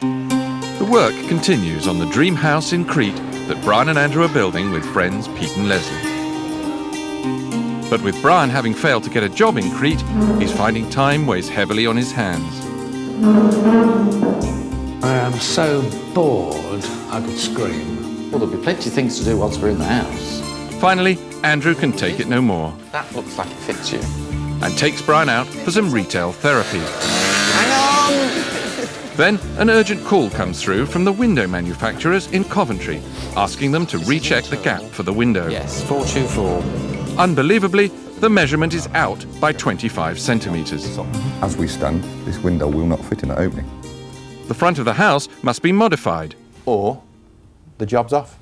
The work continues on the dream house in Crete that Brian and Andrew are building with friends Pete and Leslie. But with Brian having failed to get a job in Crete, he's finding time weighs heavily on his hands. I am so bored, I could scream. Well, there'll be plenty of things to do once we're in the house. Finally, Andrew can take it no more That looks like it fits you. and takes Brian out for some retail therapy. Hang on! Then an urgent call comes through from the window manufacturers in Coventry, asking them to recheck the gap for the window. Yes, 424. Unbelievably, the measurement is out by 25 centimetres. As we stand, this window will not fit in that opening. The front of the house must be modified. Or the job's off.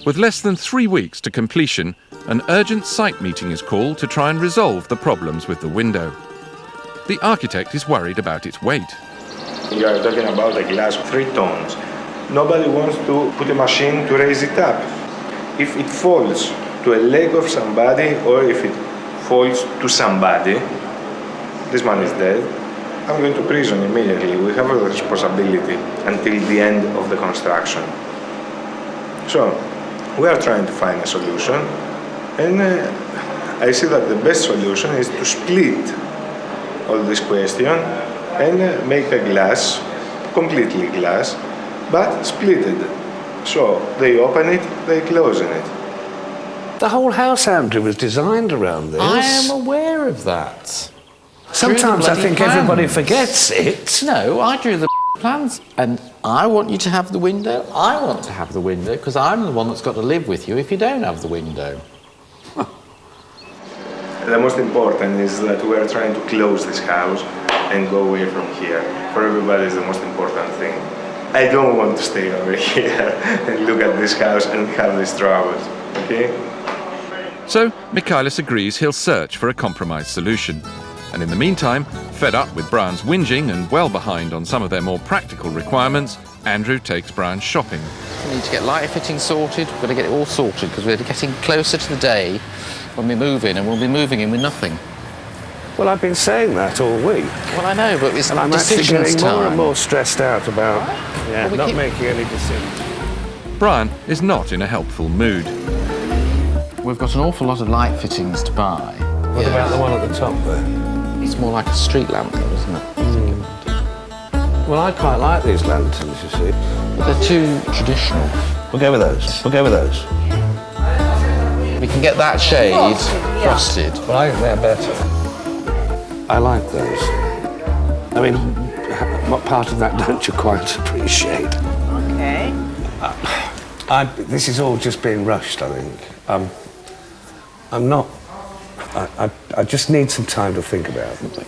With less than 3 weeks to completion, an urgent site meeting is called to try and resolve the problems with the window. The architect is worried about its weight. You are talking about a glass 3 tons. Nobody wants to put a machine to raise it up. If it falls to a leg of somebody or if it falls to somebody, this man is dead, I'm going to prison immediately. We have a responsibility until the end of the construction. So, we are trying to find a solution, and I see that the best solution is to split all this question and make a glass, completely glass, but splitted. So they open it, they close in it. The whole house, Andrew, was designed around this. I am aware of that. Sometimes I think Plans. everybody forgets it. No, I drew the plans. And I want you to have the window. I want to have the window because I'm the one that's got to live with you if you don't have the window. The most important is that we are trying to close this house and go away from here. For everybody, is the most important thing. I don't want to stay over here and look at this house and have these troubles, okay? So, Michaelis agrees he'll search for a compromise solution. And in the meantime, fed up with Brian's whinging and well behind on some of their more practical requirements, Andrew takes Brian shopping. We need to get light fitting sorted. We've got to get it all sorted because we're getting closer to the day when we move in, and we'll be moving in with nothing. Well, I've been saying that all week. Well, I know, but it's And I'm actually decisions getting time. more and more stressed out about Well, we not keep- making any decisions. Brian is not in a helpful mood. We've got an awful lot of light fittings to buy. What about the one at the top there? It's more like a street lamp, though, isn't it? Well, I quite like these lanterns, you see. But they're too traditional. We'll go with those. We'll go with those. We can get that shade frosted. Well, I think they're better. I like those. I mean, what part of that don't you quite appreciate? Okay. This is all just being rushed, I think. I'm not... I just need some time to think about it.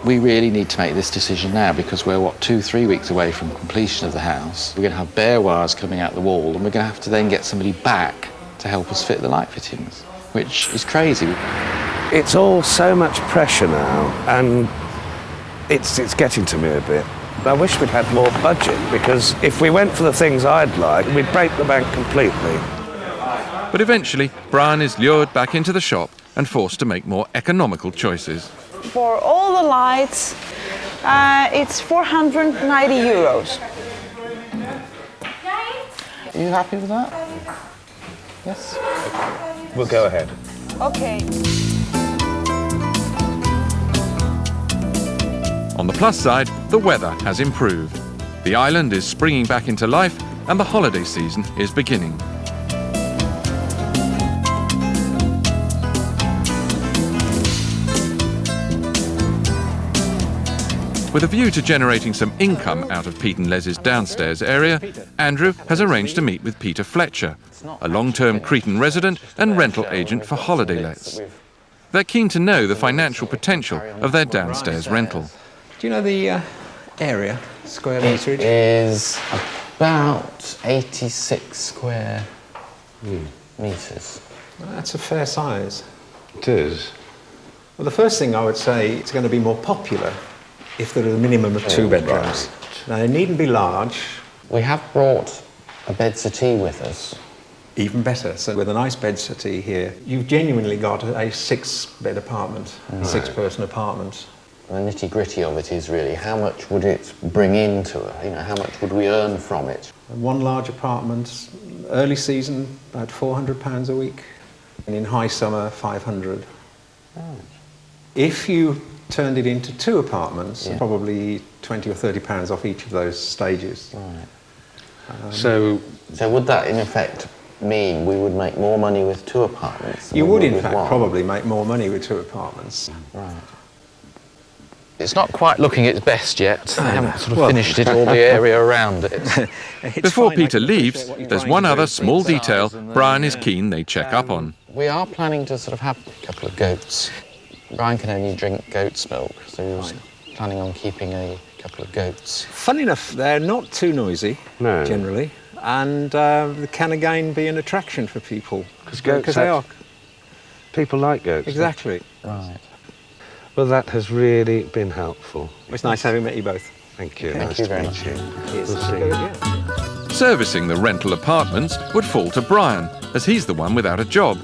We really need to make this decision now because we're, 2-3 weeks away from completion of the house. We're going to have bare wires coming out the wall and we're going to have to then get somebody back to help us fit the light fittings, which is crazy. It's all so much pressure now, and it's getting to me a bit. I wish we'd had more budget, because if we went for the things I'd like, we'd break the bank completely. But eventually, Brian is lured back into the shop and forced to make more economical choices. For all the lights, it's 490 euros. Are you happy with that? Yes? We'll go ahead. Okay. On the plus side, the weather has improved. The island is springing back into life and the holiday season is beginning. With a view to generating some income out of Pete and Les's downstairs area, Andrew has arranged to meet with Peter Fletcher, a long-term Cretan resident and rental agent for holiday lets. They're keen to know the financial potential of their downstairs rental. Do you know the area, square It meterage? is about 86 square metres. Well, that's a fair size. It is. Well, the first thing I would say, it's going to be more popular if there are a minimum of 2 bedrooms. Now, they needn't be large. We have brought a bed settee with us. Even better. So with a nice bed settee here, you've genuinely got a 6-bed apartment, a 6-person apartment. The nitty-gritty of it is really how much would it bring into it? You know, how much would we earn from it? One large apartment, early season, about £400 a week, and in high summer, 500. Right. If you turned it into 2 apartments, probably £20 or £30 off each of those stages. Right. So would that, in effect, mean we would make more money with 2 apartments? than you we would, in with fact, one? probably make more money with 2 apartments. Right. It's not quite looking its best yet. They haven't sort of finished it, all the area around it. Before Peter leaves, there's one other small detail Brian is keen they check up on. We are planning to sort of have a couple of goats. Brian can only drink goat's milk, so we was planning on keeping a couple of goats. Funny enough, they're not too noisy, generally, and they can again be an attraction for people. Because they are. people like goats. Exactly. Right. Well, that has really been helpful. It's nice having met you both. Thank you. Thank Nice you to very meet much. you. We'll see. Yeah. Servicing the rental apartments would fall to Brian, as he's the one without a job.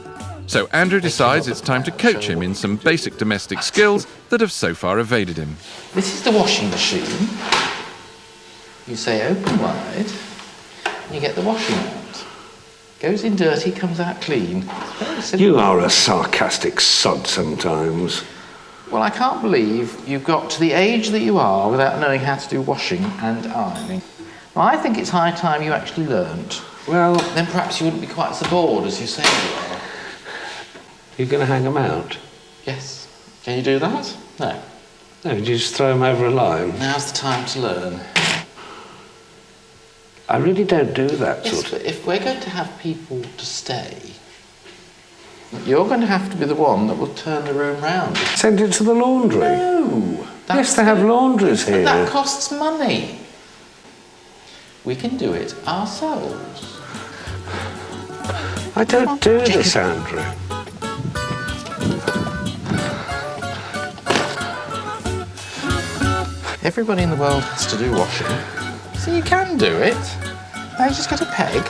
So Andrew decides it's time to coach him in some basic domestic skills that have so far evaded him. This is the washing machine. You say open wide, and you get the washing out. Goes in dirty, comes out clean. It's very simple. You are a sarcastic sod sometimes. Well, I can't believe you've got to the age that you are without knowing how to do washing and ironing. Well, I think it's high time you actually learnt. Well, Then perhaps you wouldn't be quite so bored as you say you are. you're going to hang them out? Yes. Can you do that? No. No, you just throw them over a line. Now's the time to learn. I really don't do that Yes, sort of... but if we're going to have people to stay, you're going to have to be the one that will turn the room round. Send it to the laundry. No. Yes, they have laundries But here. that costs money. We can do it ourselves. I don't do this, Andrew. Everybody in the world has to do washing, so you can do it. Now you just got a peg.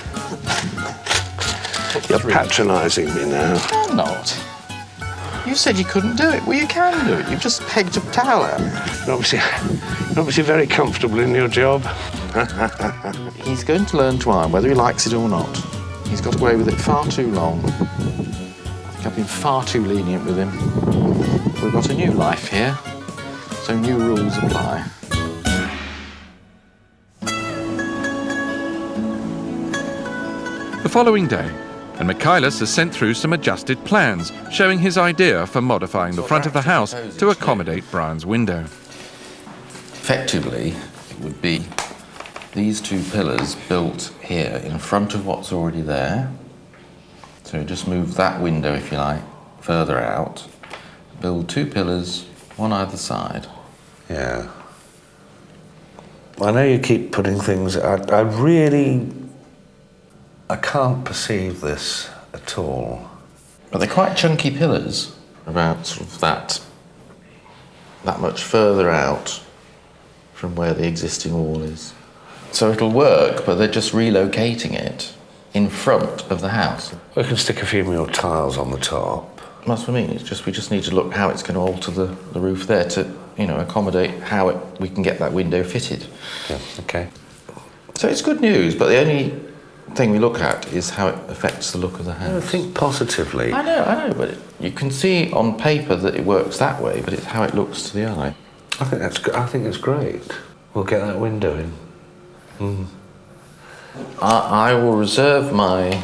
You're patronising me now. I'm not. You said you couldn't do it. Well, you can do it. You've just pegged a towel out. You're obviously very comfortable in your job. He's going to learn to iron, whether he likes it or not. He's got away with it far too long. I think I've been far too lenient with him. We've got a new life here, so new rules apply. The following day, and Michaelis has sent through some adjusted plans showing his idea for modifying the front of the house to accommodate Brian's window. Effectively, it would be these 2 pillars built here in front of what's already there. So just move that window, if you like, further out. Build 2 pillars, one either side. Yeah. I know you keep putting things... I can't perceive this at all. But they're quite chunky pillars, about sort of that much further out from where the existing wall is. So it'll work, but they're just relocating it in front of the house. We can stick a few more tiles on the top. That's what I mean. We just need to look how it's going to alter the roof there to, accommodate how we can get that window fitted. Yeah, okay. So it's good news, but the only thing we look at is how it affects the look of the house. Think positively. I know, but you can see on paper that it works that way, but it's how it looks to the eye. I think it's great. We'll get that window in. I will reserve my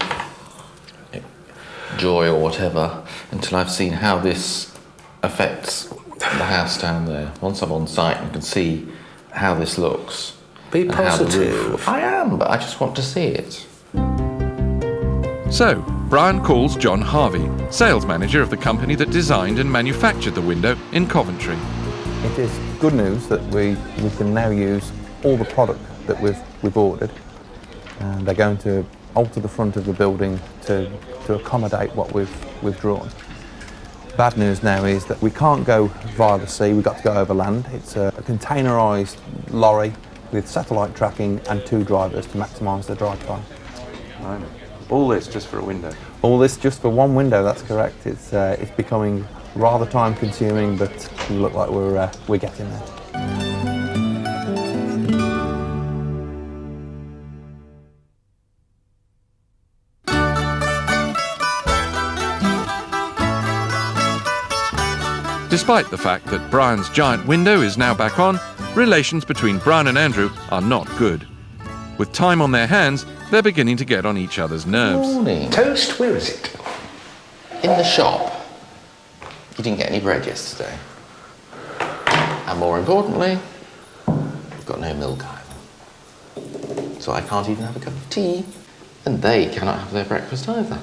joy or whatever until I've seen how this affects the house down there. Once I'm on site and can see how this looks. Be and how the positive. roof- I am, but I just want to see it. So, Brian calls John Harvey, sales manager of the company that designed and manufactured the window in Coventry. It is good news that we can now use all the product that we've ordered, and they're going to alter the front of the building to accommodate what we've drawn. Bad news now is that we can't go via the sea, we've got to go over land. It's a containerised lorry with satellite tracking and 2 drivers to maximise the drive time. Right. All this just for a window? All this just for one window, that's correct. It's becoming rather time consuming, but we look like we're getting there. Despite the fact that Brian's giant window is now back on, relations between Brian and Andrew are not good. With time on their hands, they're beginning to get on each other's nerves. Morning. Toast, where is it? In the shop. You didn't get any bread yesterday. And more importantly, we've got no milk either. So I can't even have a cup of tea. And they cannot have their breakfast either.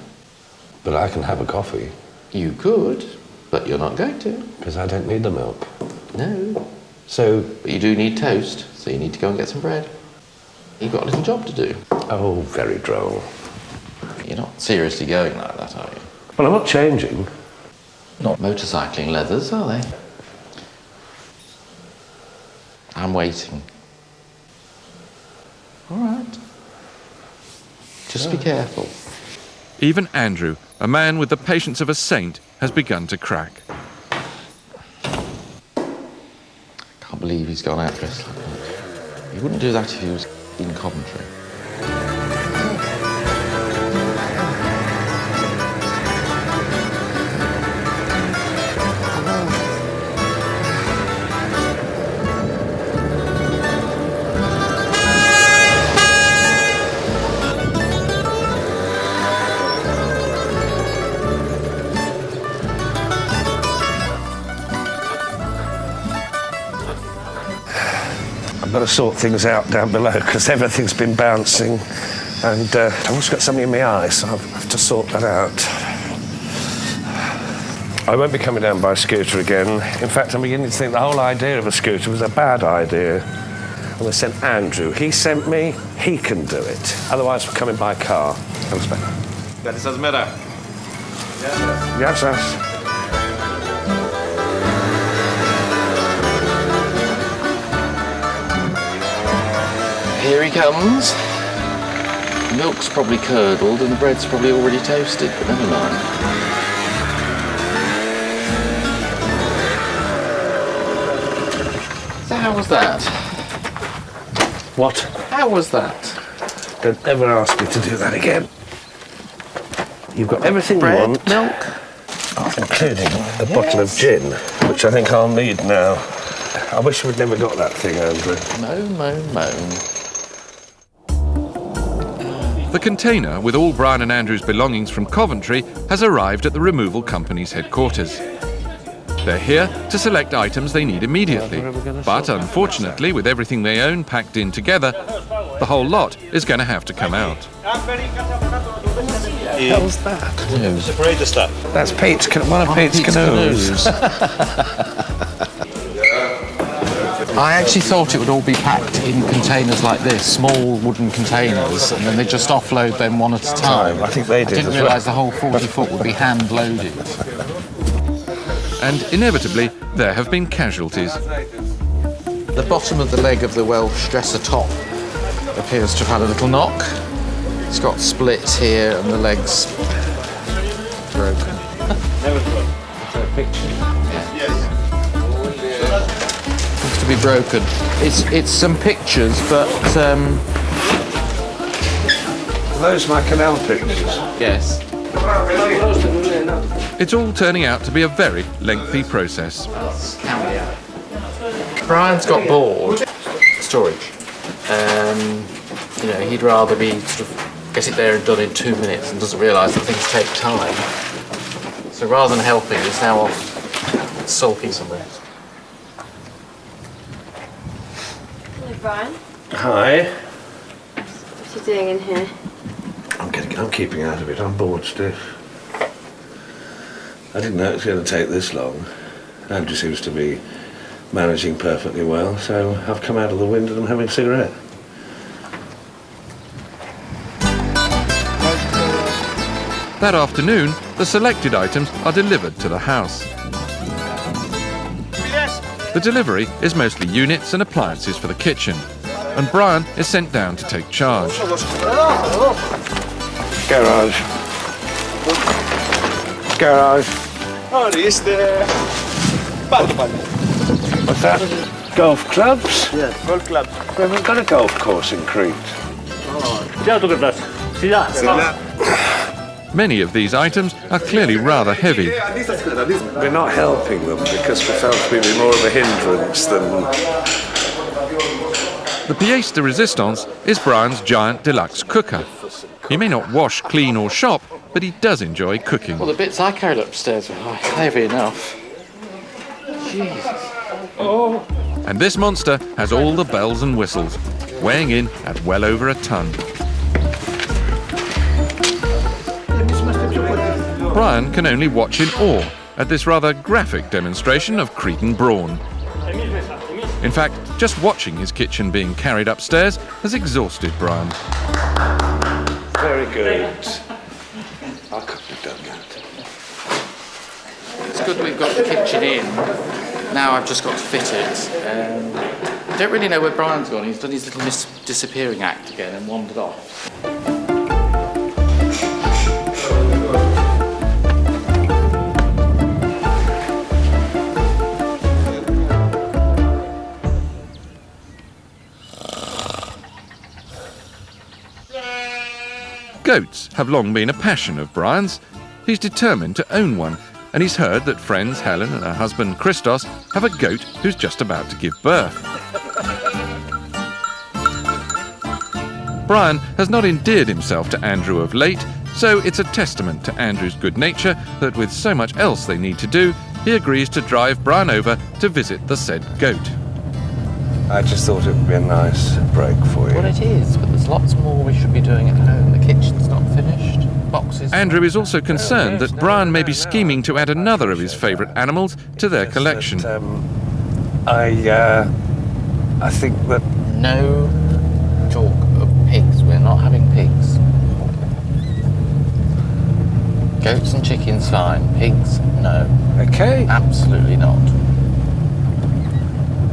But I can have a coffee. You could, but you're not going to. Because I don't need the milk. No. So... But you do need toast, so you need to go and get some bread. You've got a little job to do. Oh, very droll. You're not seriously going like that, are you? Well, I'm not changing. Not motorcycling leathers, are they? I'm waiting. All right. Just be careful. Even Andrew, a man with the patience of a saint, has begun to crack. Can't believe he's gone out dressed like that. He wouldn't do that if he was in Coventry. I've got to sort things out down below because everything's been bouncing, and I've also got something in my eye, so I have to sort that out. I won't be coming down by scooter again. In fact, I'm beginning to think the whole idea of a scooter was a bad idea. And I sent Andrew. He sent me. He can do it. Otherwise, we're coming by car. Thanks, mate. Yes, yes. Here he comes. The milk's probably curdled and the bread's probably already toasted, but never mind. So how was that? What? How was that? Don't ever ask me to do that again. You've got everything Bread, you want. milk, Including a bottle of gin, which I think I'll need now. I wish we'd never got that thing, Andrew. moan, moan, moan. The container with all Brian and Andrew's belongings from Coventry has arrived at the removal company's headquarters. They're here to select items they need immediately, but unfortunately, with everything they own packed in together, the whole lot is going to have to come out. How's that? That's Pete's, one of Pete's canoes. I actually thought it would all be packed in containers like this, small wooden containers, and then they just offload them one at a time. I think they did. I didn't realise the whole 40 foot would be hand loaded. And inevitably, there have been casualties. The bottom of the leg of the Welsh dresser top appears to have had a little knock. It's got splits here and the leg's broken. Looks to be broken. It's some pictures, but Those my canal pictures. yes. It's all turning out to be a very lengthy process. Brian's got bored. Storage. He'd rather be sort of get it there and done in 2 minutes and doesn't realise that things take time. So rather than helping, he's now off sulking somewhere. Hello, Brian. Hi. What are you doing in here? I'm keeping out of it. I'm bored stiff. I didn't know it was going to take this long. Andrew seems to be managing perfectly well, so I've come out of the window and I'm having a cigarette. That afternoon, the selected items are delivered to the house. The delivery is mostly units and appliances for the kitchen, and Brian is sent down to take charge. Garage. Garage. What's that? Golf clubs? Yes, golf clubs. We haven't got a golf course in Crete. Many of these items are clearly rather heavy. We're not helping them because we felt we'd be more of a hindrance than... The pièce de résistance is Brian's giant deluxe cooker. He may not wash, clean or shop, but he does enjoy cooking. Well, the bits I carried upstairs were heavy enough. Jesus. Oh. And this monster has all the bells and whistles, weighing in at well over a ton. Brian can only watch in awe at this rather graphic demonstration of Cretan brawn. In fact, just watching his kitchen being carried upstairs has exhausted Brian. Very good. I couldn't have done that. It's good we've got the kitchen in. Now I've just got to fit it. I don't really know where Brian's gone. He's done his little disappearing act again and wandered off. Goats have long been a passion of Brian's. He's determined to own one, and he's heard that friends Helen and her husband Christos have a goat who's just about to give birth. Brian has not endeared himself to Andrew of late, so it's a testament to Andrew's good nature that with so much else they need to do, he agrees to drive Brian over to visit the said goat. I just thought it would be a nice break for you. Well, it is, but there's lots more we should be doing at home. The kitchen's not finished. Boxes. Andrew is also concerned that Brian may be scheming to add another of his favourite animals to their collection. I think that... No talk of pigs. We're not having pigs. Goats and chickens, fine. Pigs, no. Okay. Absolutely not.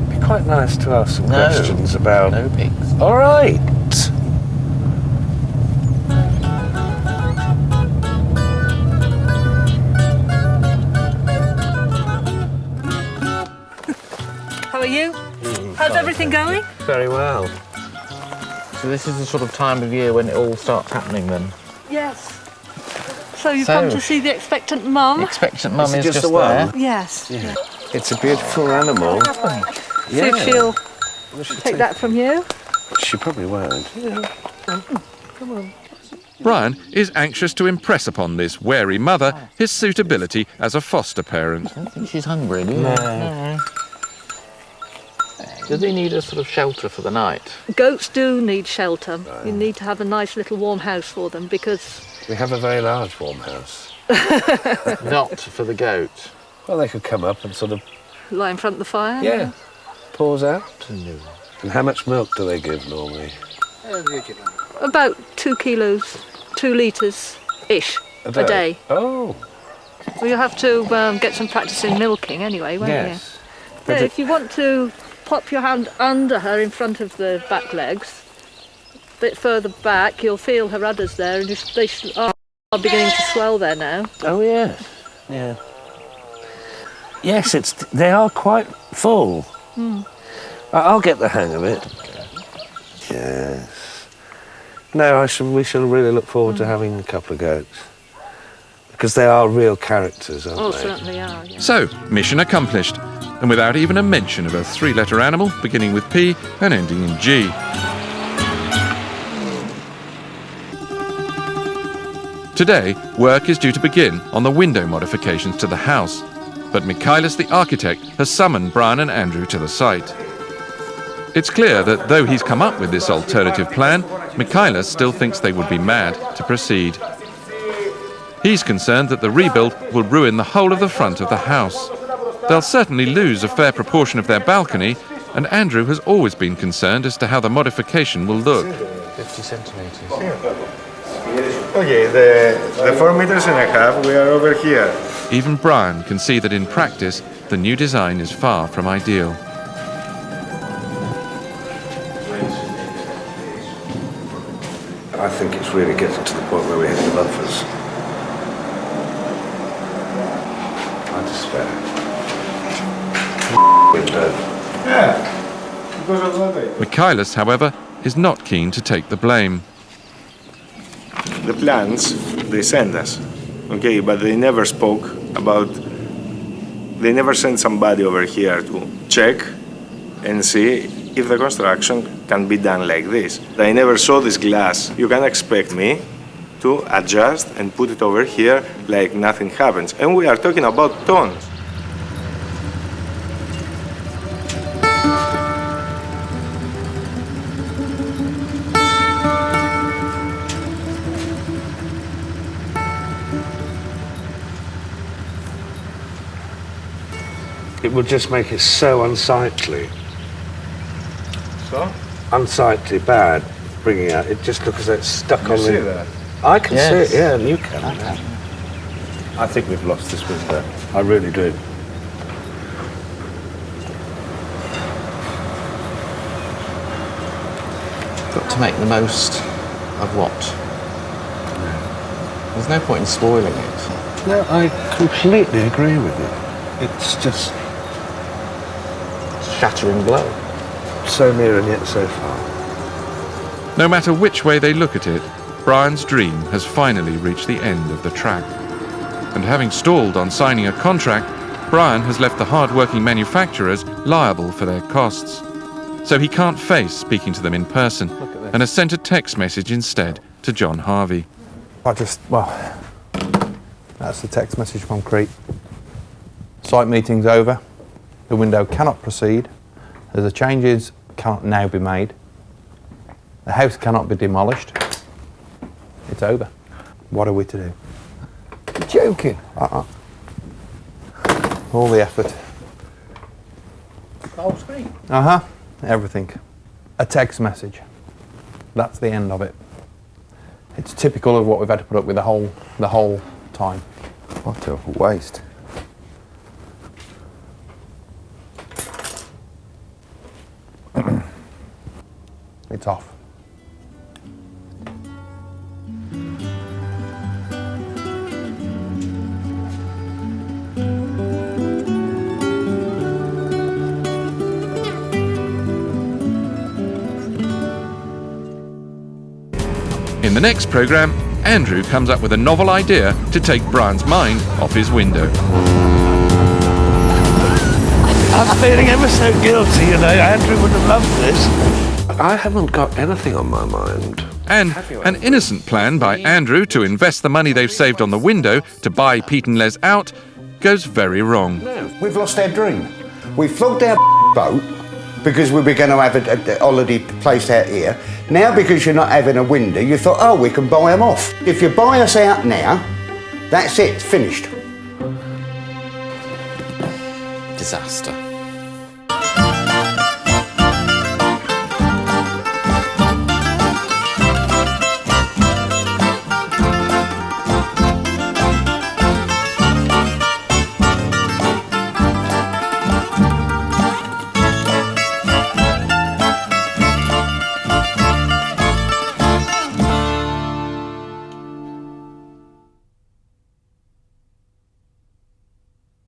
It'd be quite nice to ask some questions about... No pigs. All right. How are you? How's everything going? Very well. So this is the sort of time of year when it all starts happening then? Yes. So you've come to see the expectant mum? The expectant mum is just the one? there. Yes. Yeah. It's a beautiful animal. See if she'll take that from you. She probably won't. Yeah. Come on. Brian is anxious to impress upon this wary mother his suitability as a foster parent. I don't think she's hungry, do you? No. Do they need a sort of shelter for the night? Goats do need shelter. You need to have a nice little warm house for them because... We have a very large warm house. Not for the goat. Well, they could come up and sort of... Lie in front of the fire? Yeah. Paws out. No. And how much milk do they give normally? About 2 kilos, 2 litres-ish a day. Oh. Well, you'll have to get some practice in milking anyway, won't Yes. you? Yeah, if you want to pop your hand under her in front of the back legs, a bit further back, you'll feel her udders there, and they are beginning to swell there now. Oh, yes. Yeah. Yes, they are quite full. I'll get the hang of it. Yes. No, we shall really look forward to having a couple of goats. Because they are real characters, aren't Oh, they? certainly are, yeah. So, mission accomplished, and without even a mention of a 3-letter animal beginning with P and ending in G. Today, work is due to begin on the window modifications to the house, but Mikhailis the architect has summoned Brian and Andrew to the site. It's clear that though he's come up with this alternative plan, Mikhailis still thinks they would be mad to proceed. He's concerned that the rebuild will ruin the whole of the front of the house. They'll certainly lose a fair proportion of their balcony, and Andrew has always been concerned as to how the modification will look. 50 centimetres. Okay, the 4.5 meters, we are over here. Even Brian can see that in practice, the new design is far from ideal. I think it's really getting to the point where we hit the buffers. I despair. Window. Yeah, because of that. Michaelis, however, is not keen to take the blame. The plans, they send us, okay, but they never spoke about, they never sent somebody over here to check and see if the construction can be done like this. I never saw this glass. You can expect me to adjust and put it over here like nothing happens. And we are talking about tons. It would just make it so unsightly. So? Unsightly, bad, bringing out. It just looks as though it's stuck on You the... see that? I can Yes. see it, yeah, and you can. I think we've lost this window. I really do. Got to make the most of what? There's no point in spoiling it. No, I completely agree with you. It's just Shattering blow. so near and yet so far. No matter which way they look at it, Brian's dream has finally reached the end of the track. And having stalled on signing a contract, Brian has left the hard-working manufacturers liable for their costs. So he can't face speaking to them in person, and has sent a text message instead to John Harvey. That's the text message from Crete. Site meeting's over. The window cannot proceed, as the changes cannot now be made. The house cannot be demolished. It's over. What are we to do? You're joking. All the effort. Whole screen. Everything. A text message. That's the end of it. It's typical of what we've had to put up with the whole time. What a waste. It's off. In the next programme, Andrew comes up with a novel idea to take Brian's mind off his window. I'm feeling ever so guilty, you know. Andrew would have loved this. I haven't got anything on my mind. And an innocent plan by Andrew to invest the money they've saved on the window to buy Pete and Les out goes very wrong. We've lost our dream. We flogged our boat because we were going to have a holiday place out here. Now, because you're not having a window, you thought, oh, we can buy them off. If you buy us out now, that's it, finished. Disaster.